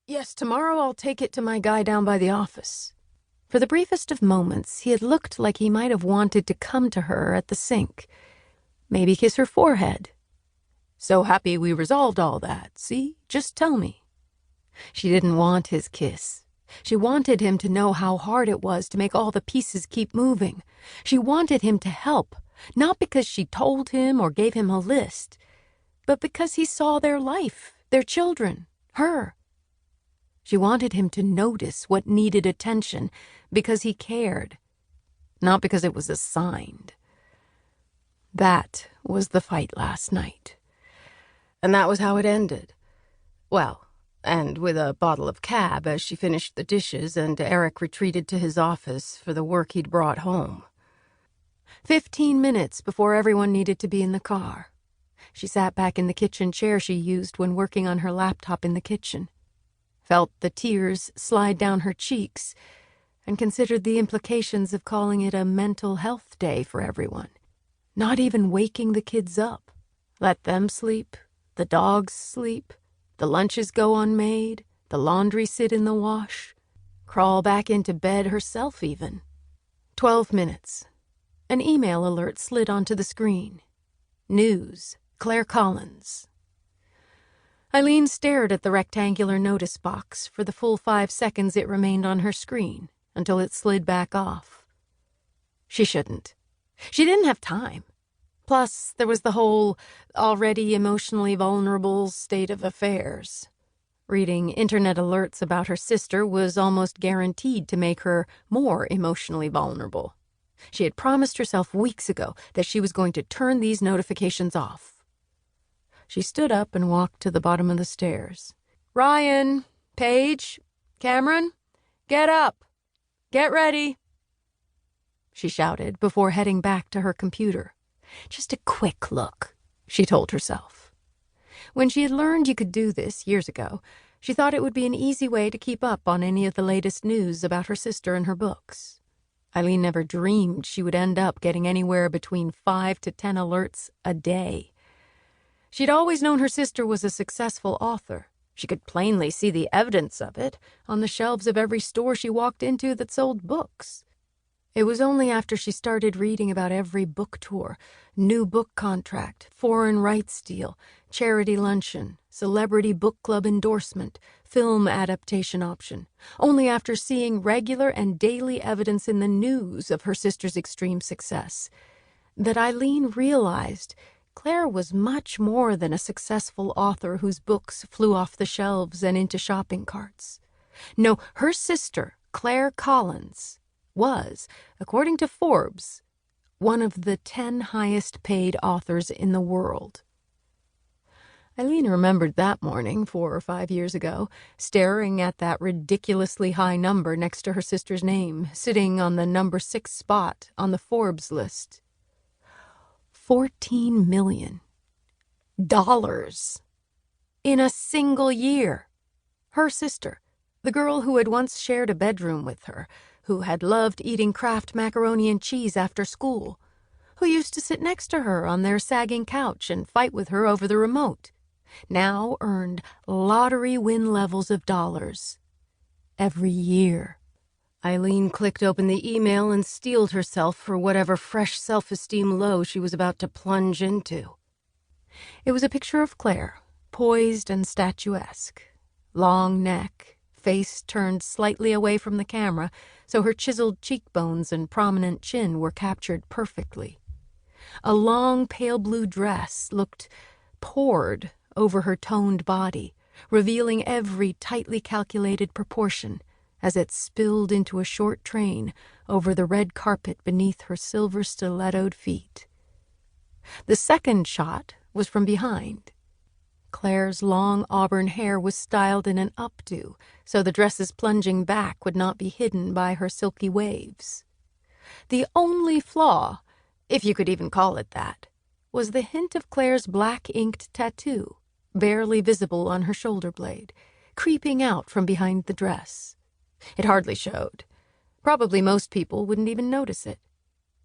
Yes, tomorrow I'll take it to my guy down by the office. For the briefest of moments, he had looked like he might have wanted to come to her at the sink, maybe kiss her forehead. So happy we resolved all that, see? Just tell me. She didn't want his kiss. She wanted him to know how hard it was to make all the pieces keep moving. She wanted him to help, not because she told him or gave him a list, but because he saw their life, their children, her. She wanted him to notice what needed attention because he cared, not because it was assigned. That was the fight last night. And that was how it ended. Well, and with a bottle of cab as she finished the dishes and Eric retreated to his office for the work he'd brought home. 15 minutes before everyone needed to be in the car. She sat back in the kitchen chair she used when working on her laptop in the kitchen, felt the tears slide down her cheeks, and considered the implications of calling it a mental health day for everyone. Not even waking the kids up. Let them sleep, the dogs sleep, the lunches go unmade, the laundry sit in the wash, crawl back into bed herself even. 12 minutes. An email alert slid onto the screen. News, Clare Collins. Eileen stared at the rectangular notice box for the full 5 seconds it remained on her screen until it slid back off. She shouldn't. She didn't have time. Plus, there was the whole already emotionally vulnerable state of affairs. Reading internet alerts about her sister was almost guaranteed to make her more emotionally vulnerable. She had promised herself weeks ago that she was going to turn these notifications off. She stood up and walked to the bottom of the stairs. "Ryan, Paige, Cameron, get up. Get ready," she shouted before heading back to her computer. Just a quick look, she told herself. When she had learned you could do this years ago, she thought it would be an easy way to keep up on any of the latest news about her sister and her books. Eileen never dreamed she would end up getting anywhere between 5 to 10 alerts a day. She'd always known her sister was a successful author. She could plainly see the evidence of it on the shelves of every store she walked into that sold books. It was only after she started reading about every book tour, new book contract, foreign rights deal, charity luncheon, celebrity book club endorsement, film adaptation option, only after seeing regular and daily evidence in the news of her sister's extreme success, that Eileen realized Clare was much more than a successful author whose books flew off the shelves and into shopping carts. No, her sister, Clare Collins, was, according to Forbes, one of the 10 highest-paid authors in the world. Eileen remembered that morning 4 or 5 years ago, staring at that ridiculously high number next to her sister's name, sitting on the number 6 spot on the Forbes list. $14 million. In a single year. Her sister, the girl who had once shared a bedroom with her, who had loved eating Kraft macaroni and cheese after school, who used to sit next to her on their sagging couch and fight with her over the remote, now earned lottery win levels of dollars every year. Eileen clicked open the email and steeled herself for whatever fresh self-esteem low she was about to plunge into. It was a picture of Clare, poised and statuesque, long neck, face turned slightly away from the camera so her chiseled cheekbones and prominent chin were captured perfectly. A long pale blue dress looked poured over her toned body, revealing every tightly calculated proportion as it spilled into a short train over the red carpet beneath her silver stilettoed feet. The second shot was from behind. Clare's long auburn hair was styled in an updo, so the dress's plunging back would not be hidden by her silky waves. The only flaw, if you could even call it that, was the hint of Clare's black-inked tattoo, barely visible on her shoulder blade, creeping out from behind the dress. It hardly showed. Probably most people wouldn't even notice it.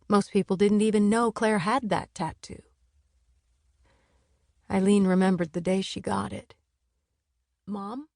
Most people didn't even know Clare had that tattoo. Eileen remembered the day she got it. "Mom?"